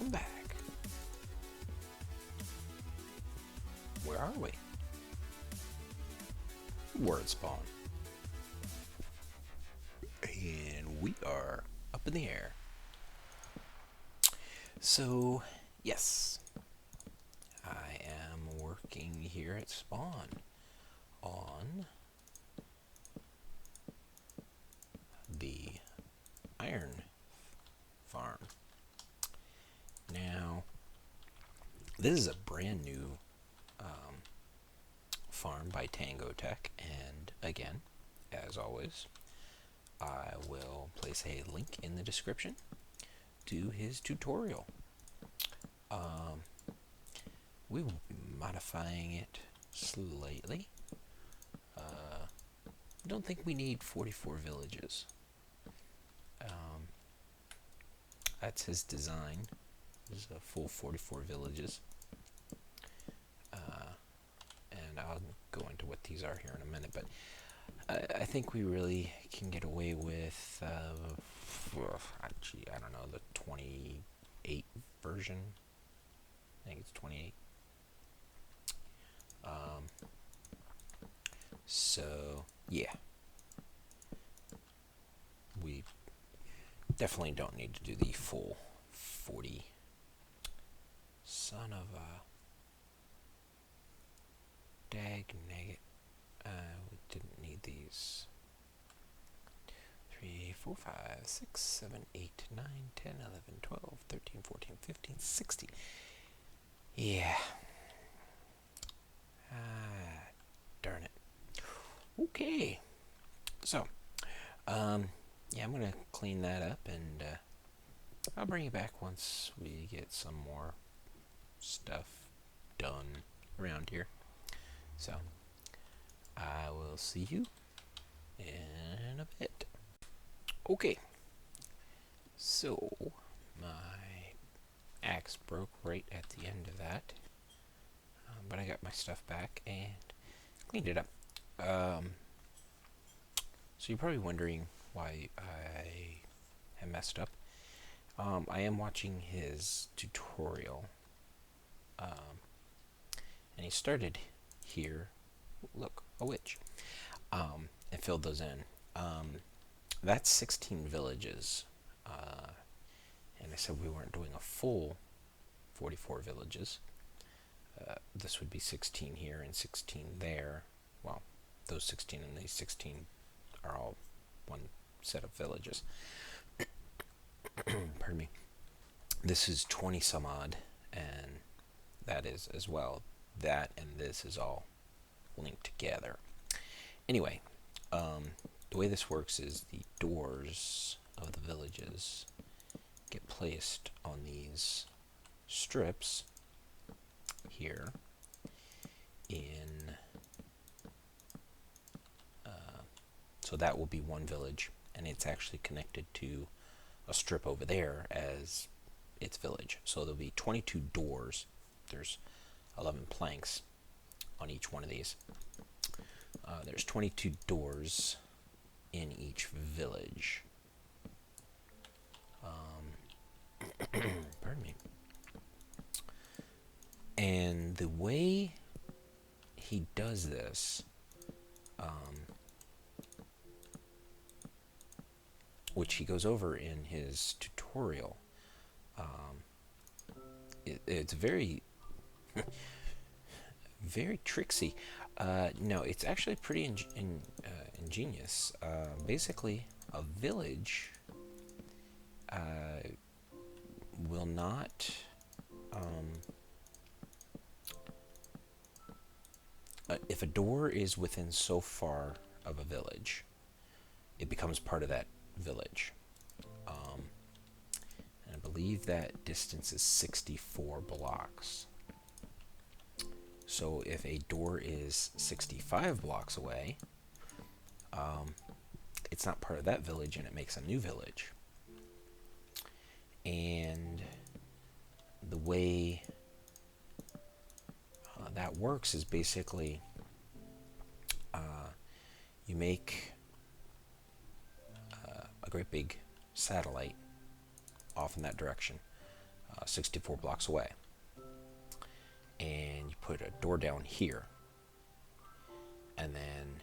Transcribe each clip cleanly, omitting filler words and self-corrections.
welcome back. Where are we? Word spawn. And we are up in the air. So, yes, I am working here at spawn on the iron farm. Now, this is a brand new farm by Tango Tech, and again, as always, I will place a link in the description to his tutorial. We will be modifying it slightly. Don't think we need 44 villages. That's his design. There's a full 44 villages. And I'll go into what these are here in a minute, but I think we really can get away with, actually, I don't know, the 28 version. I think it's 28. So, yeah. We definitely don't need to do the full 40. Son of a dag nugget. We didn't need these. 3, 4, 5, 6, 7, 8, 9, 10, 11, 12, 13, 14, 15, 16. Yeah. Darn it. Okay. So, yeah, I'm going to clean that up, and I'll bring you back once we get some more stuff done around here. So, I will see you in a bit. Okay. So, my axe broke right at the end of that, but I got my stuff back and cleaned it up. So you're probably wondering why I have messed up. I am watching his tutorial, and he started here. Look, a witch, and filled those in. That's 16 villages, and I said we weren't doing a full 44 villages. This would be 16 here and 16 there. Well, those 16 and these 16 are all one set of villages. Pardon me. This is 20 some odd, and that is as well. That and this is all linked together. Anyway, the way this works is the doors of the villages get placed on these strips here in so that will be one village, and it's actually connected to a strip over there as its village. So there'll be 22 doors. There's 11 planks on each one of these. There's 22 doors in each village. Pardon me. And the way he does this, which he goes over in his tutorial, it's very, very tricksy. No, it's actually pretty ingenious. Basically, a village will not if a door is within so far of a village, it becomes part of that village. And I believe that distance is 64 blocks. So if a door is 65 blocks away, it's not part of that village, and it makes a new village. And the way that works is basically you make a great big satellite off in that direction. 64 blocks away. And you put a door down here. And then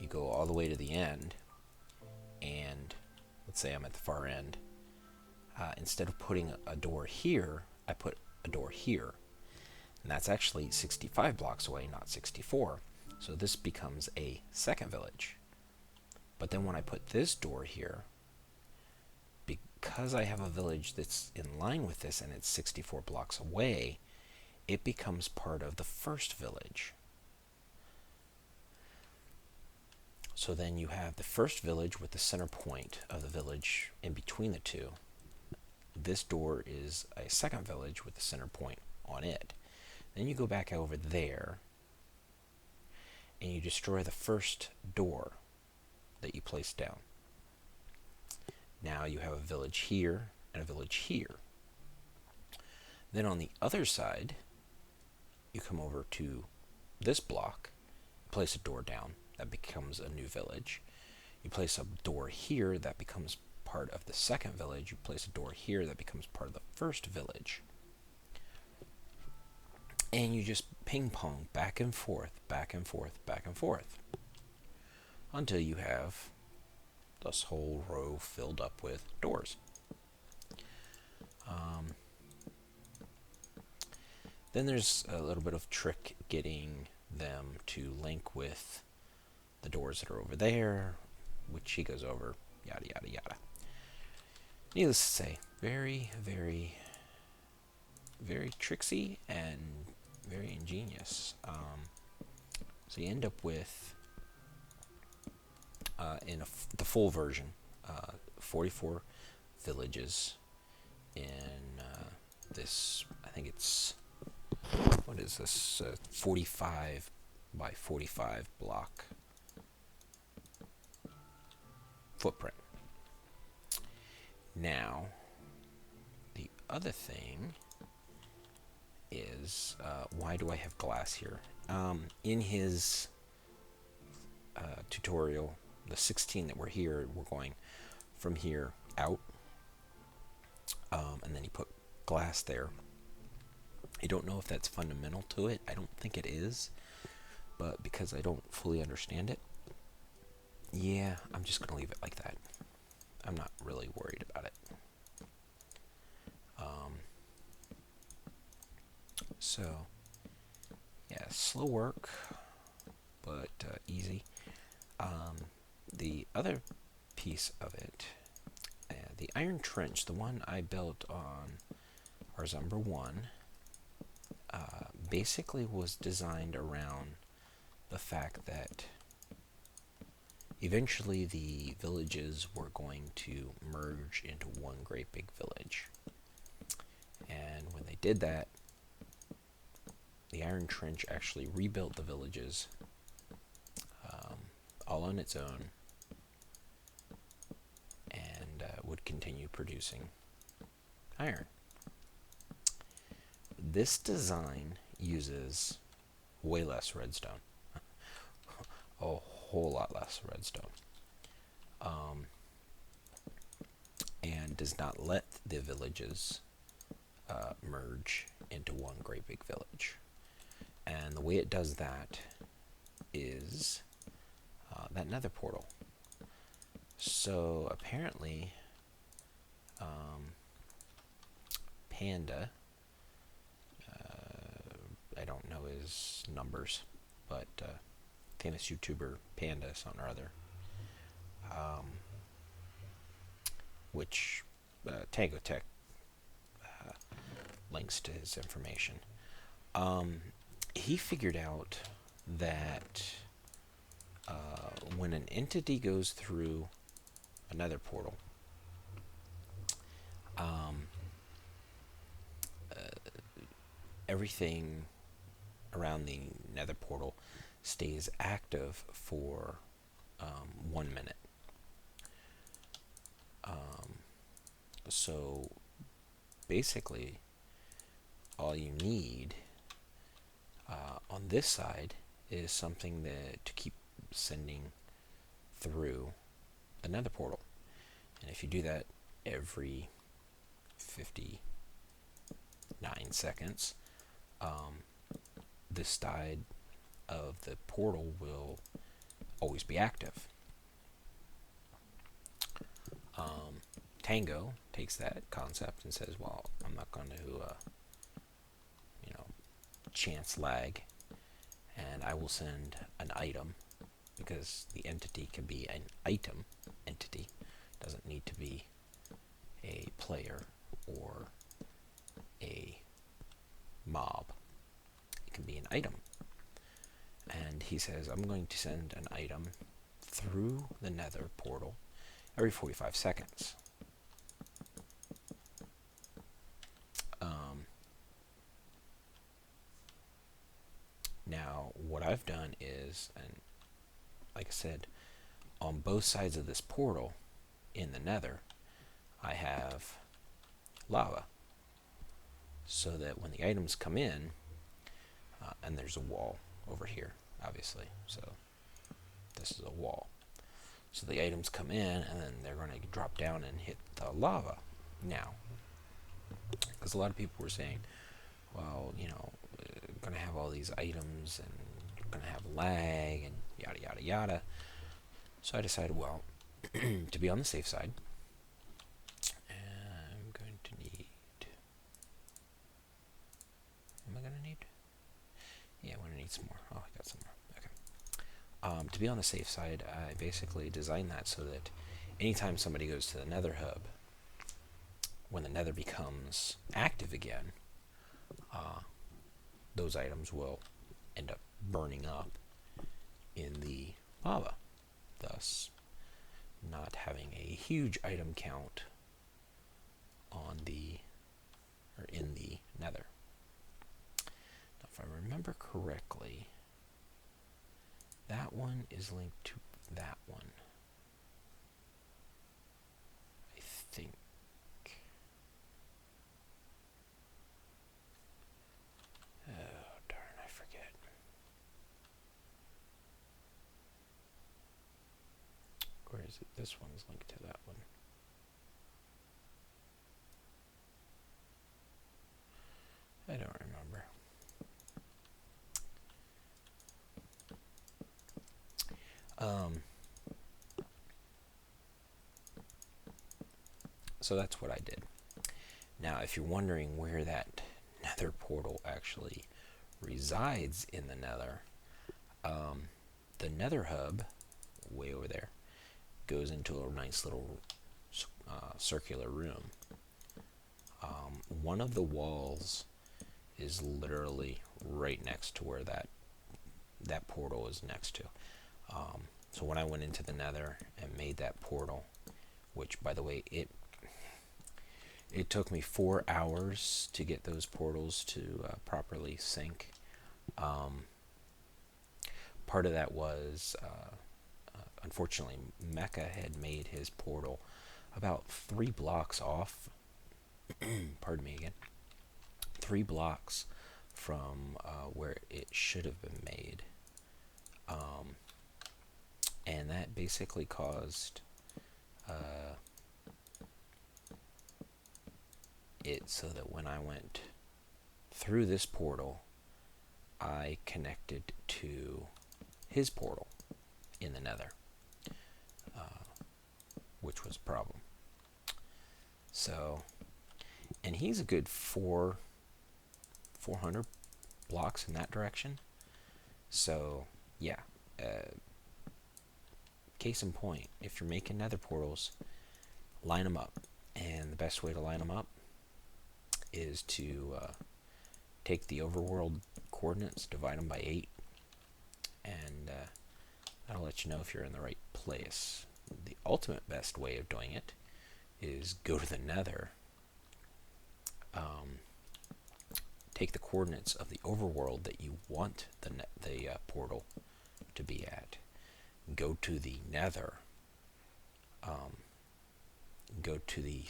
you go all the way to the end. And let's say I'm at the far end. Instead of putting a door here, I put a door here. And that's actually 65 blocks away, not 64. So this becomes a second village. But then when I put this door here, because I have a village that's in line with this and it's 64 blocks away, it becomes part of the first village. So then you have the first village with the center point of the village in between the two. This door is a second village with the center point on it. Then you go back over there and you destroy the first door that you placed down. Now you have a village here and a village here. Then on the other side, you come over to this block, place a door down, that becomes a new village. You place a door here, that becomes part of the second village. You place a door here, that becomes part of the first village. And you just ping pong back and forth, back and forth, back and forth, until you have this whole row filled up with doors. Then there's a little bit of trick getting them to link with the doors that are over there, which he goes over, yada, yada, yada. Needless to say, very, very, very tricksy and very ingenious. So you end up with, in the full version, 44 villages in this, I think it's, what is this, 45 by 45 block footprint. Now, the other thing is, why do I have glass here? In his tutorial, the 16 that we're here, we're going from here out, and then he put glass there. I don't know if that's fundamental to it. I don't think it is, but because I don't fully understand it, yeah, I'm just going to leave it like that. I'm not really worried about it. So, yeah, slow work, but easy. The other piece of it, the iron trench, the one I built on Ars Umbra 1, basically was designed around the fact that eventually the villages were going to merge into one great big village. And when they did that, the Iron Trench actually rebuilt the villages all on its own, and would continue producing iron. This design uses way less redstone. A whole lot less redstone. And does not let the villages merge into one great big village. And the way it does that is that nether portal. So apparently Panda, I don't know his numbers, but famous YouTuber Panda something or other, which Tango Tech links to his information. He figured out that when an entity goes through a nether portal, everything around the nether portal stays active for 1 minute. So basically all you need on this side is something that to keep sending through the nether portal. And if you do that every 50 9 seconds, this side of the portal will always be active. Tango takes that concept and says, well, I'm not going to, chance lag, and I will send an item, because the entity can be an item entity, doesn't need to be a player or a mob. It can be an item. And he says, I'm going to send an item through the nether portal every 45 seconds. Now, what I've done is, and like I said, on both sides of this portal in the nether, I have lava, so that when the items come in, and there's a wall over here, obviously, so this is a wall. So the items come in, and then they're going to drop down and hit the lava. Now, because a lot of people were saying, well, going to have all these items, and you're going to have lag, and yada, yada, yada. So I decided, well, to be on the safe side, I'm going to need... Am I going to need? Yeah, I'm going to need some more. Oh, I got some more. Okay. To be on the safe side, I basically designed that so that anytime somebody goes to the nether hub, when the nether becomes active again, those items will end up burning up in the lava, thus not having a huge item count on in the nether. Now, if I remember correctly, that one is linked to that one, I think. Oh, darn, I forget. Where is it? This one is linked to that one. I don't remember. So that's what I did. Now, if you're wondering where that nether portal actually resides in the nether, the nether hub, way over there, goes into a nice little circular room. One of the walls is literally right next to where that portal is next to. So when I went into the nether and made that portal, which, by the way, it took me 4 hours to get those portals to properly sync. Part of that was, unfortunately, Mecha had made his portal about 3 blocks off. Pardon me again. 3 blocks from where it should have been made. And that basically caused it so that when I went through this portal, I connected to his portal in the nether, which was a problem. So, and he's a good 400 blocks in that direction. So, yeah. Case in point, if you're making nether portals, line them up. And the best way to line them up is to take the overworld coordinates, divide them by 8, and that'll let you know if you're in the right place. The ultimate best way of doing it is go to the nether, take the coordinates of the overworld that you want the portal to be at, go to the nether, go to the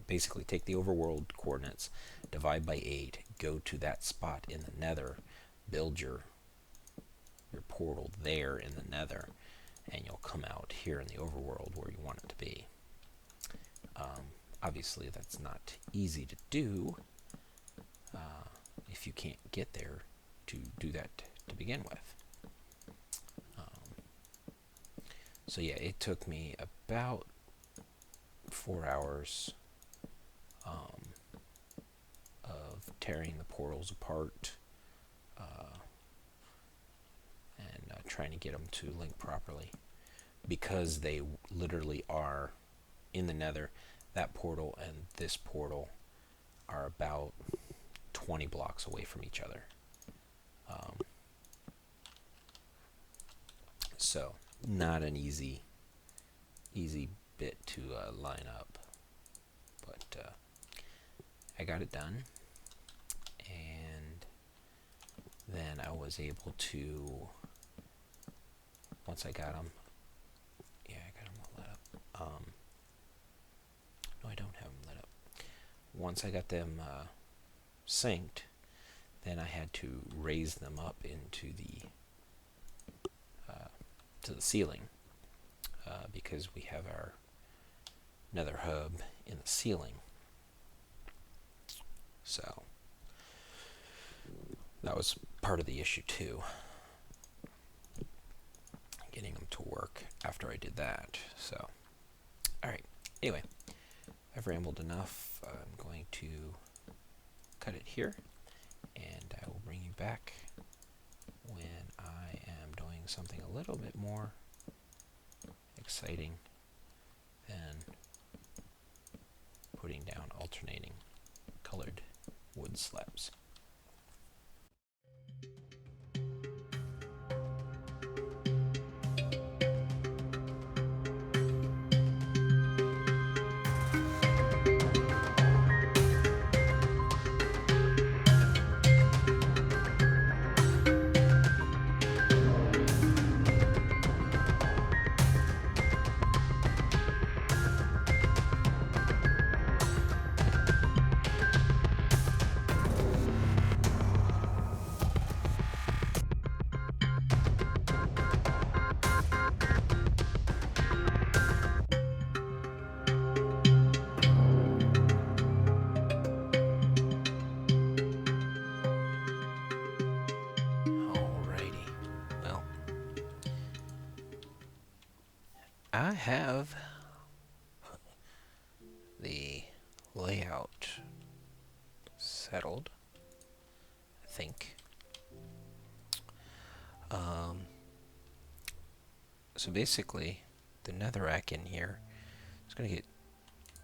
basically take the overworld coordinates, divide by 8, go to that spot in the nether, build your portal there in the nether, and you'll come out here in the overworld where you want it to be. Obviously that's not easy to do, if you can't get there to do that to begin with. So yeah, it took me about 4 hours of tearing the portals apart and trying to get them to link properly, because they literally are in the nether. That portal and this portal are about 20 blocks away from each other. So not an easy bit to line up, but I got it done, and then I was able to, once I got them, yeah, I got them all lit up. No, I don't have them lit up. Once I got them synced, then I had to raise them up into the to the ceiling, because we have our nether hub in the ceiling. So that was part of the issue too, getting them to work after I did that. So, alright, anyway, I've rambled enough. I'm going to cut it here, and I will bring you back when I am doing something a little bit more exciting than putting down alternating colored wood slabs. I have the layout settled, I think. So basically, the netherrack in here is going to get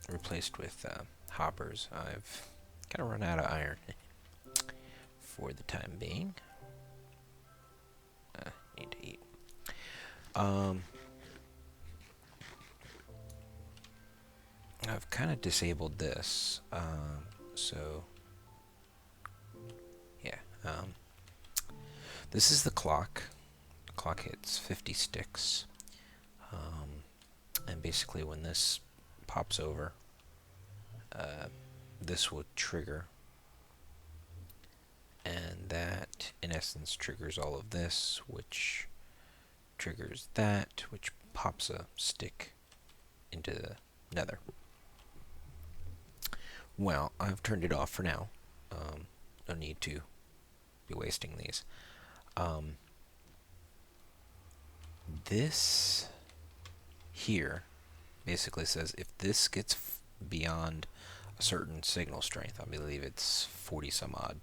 replaced with hoppers. I've kind of run out of iron for the time being. Need to eat. I've kind of disabled this, so yeah. This is the clock. The clock hits 50 sticks, and basically when this pops over, this will trigger, and that in essence triggers all of this, which triggers that, which pops a stick into the nether. Well, I've turned it off for now. No need to be wasting these. This here basically says if this gets beyond a certain signal strength, I believe it's 40 some odd,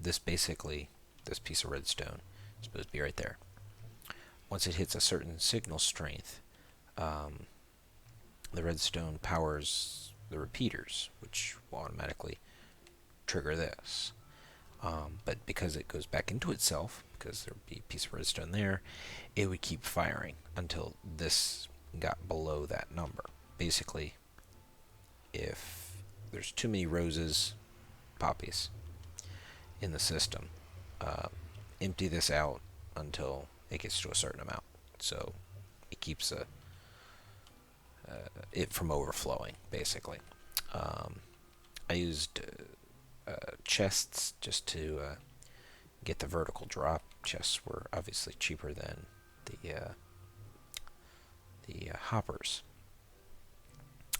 this basically, this piece of redstone is supposed to be right there. Once it hits a certain signal strength, the redstone powers the repeaters, which will automatically trigger this. But because it goes back into itself, because there would be a piece of redstone there, it would keep firing until this got below that number. Basically, if there's too many roses, poppies in the system, empty this out until it gets to a certain amount. So it keeps it from overflowing, basically. I used chests just to get the vertical drop. Chests were obviously cheaper than the hoppers.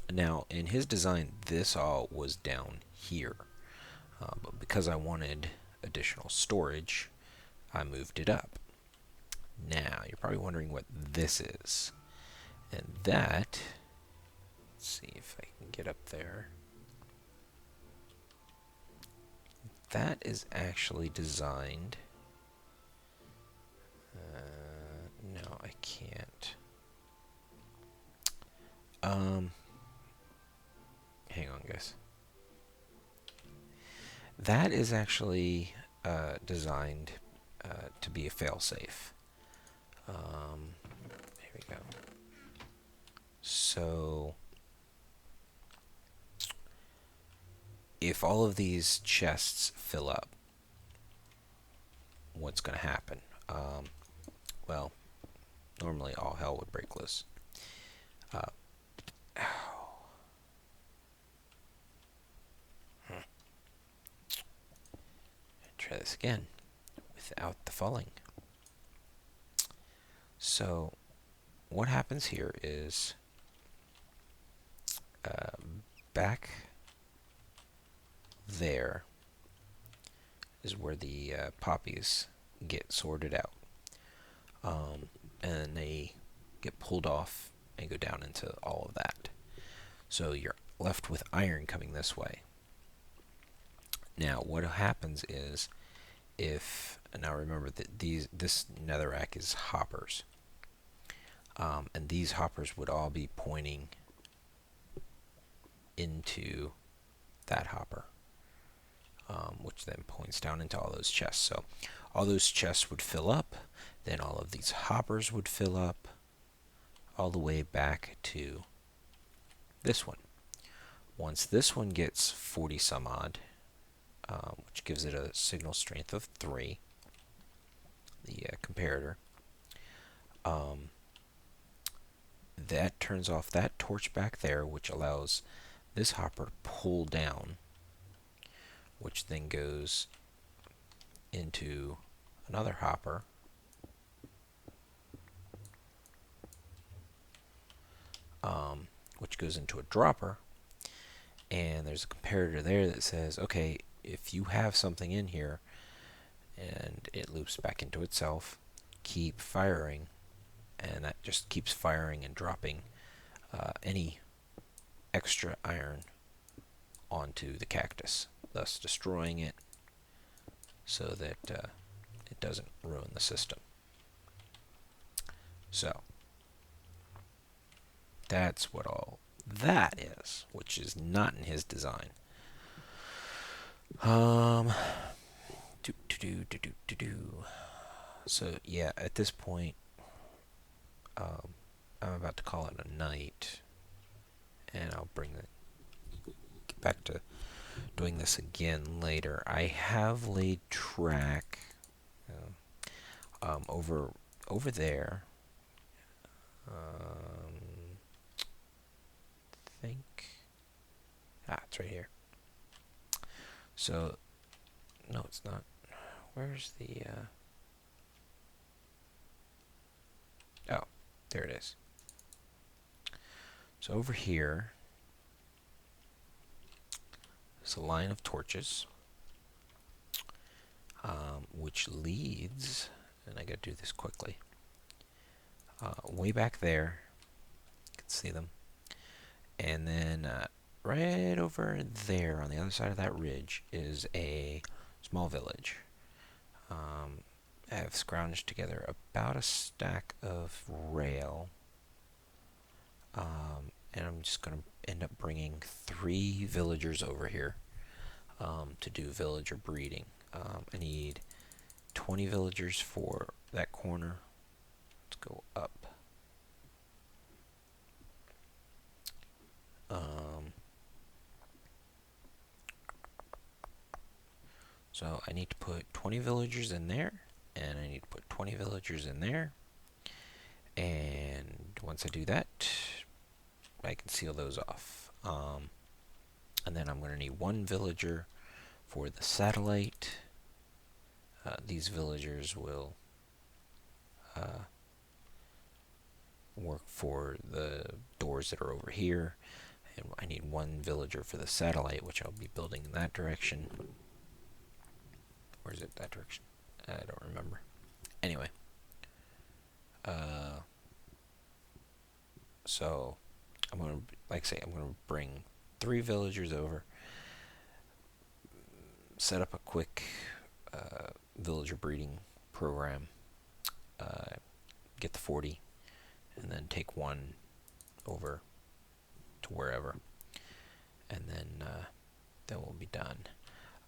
Now, in his design, this all was down here. But because I wanted additional storage, I moved it up. Now, you're probably wondering what this is. And that, let's see if I can get up there. That is actually designed. No, I can't. Hang on, guys. That is actually designed to be a failsafe. Here we go. So, if all of these chests fill up, what's going to happen? Well, normally all hell would break loose. Try this again without the falling. So, what happens here is back there is where the poppies get sorted out. And they get pulled off and go down into all of that. So you're left with iron coming this way. Now, what happens is, now remember that this netherrack is hoppers. And these hoppers would all be pointing into that hopper, which then points down into all those chests. So all those chests would fill up, then all of these hoppers would fill up, all the way back to this one. Once this one gets 40 some odd, which gives it a signal strength of 3, the comparator, that turns off that torch back there, which allows this hopper to pull down, which then goes into another hopper, which goes into a dropper, and there's a comparator there that says, okay, if you have something in here, and it loops back into itself, keep firing, and that just keeps firing and dropping any extra iron onto the cactus, thus destroying it so that it doesn't ruin the system. So that's what all that is, which is not in his design. So yeah, at this point, I'm about to call it a night, and I'll get back to doing this again later. I have laid track over there. It's right here. So, no, it's not. Where's the, oh, there it is. So over here is a line of torches, which leads, and I gotta do this quickly, way back there. You can see them. And then right over there on the other side of that ridge is a small village. I've scrounged together about a stack of rail, and I'm just going to end up bringing 3 villagers over here to do villager breeding. I need 20 villagers for that corner. Let's go up. So I need to put 20 villagers in there, and I need to put 20 villagers in there. And once I do that, I can seal those off. And then I'm going to need 1 villager for the satellite. These villagers will work for the doors that are over here. And I need 1 villager for the satellite, which I'll be building in that direction. Or is it that direction? I don't remember. Anyway. So, I'm going to, like I say, I'm going to bring 3 villagers over, set up a quick villager breeding program, get the 40, and then take 1 over to wherever, and then we'll be done.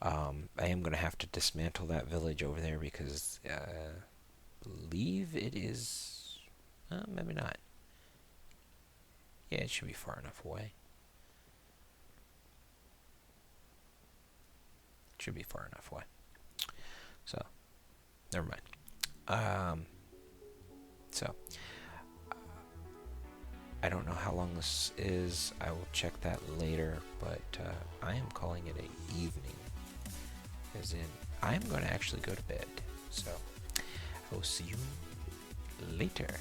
I am going to have to dismantle that village over there because I believe it is, maybe not. Yeah, it should be far enough away. It should be far enough away. So, never mind. So, I don't know how long this is. I will check that later, but I am calling it an evening. As in, I am going to actually go to bed. So, I will see you later.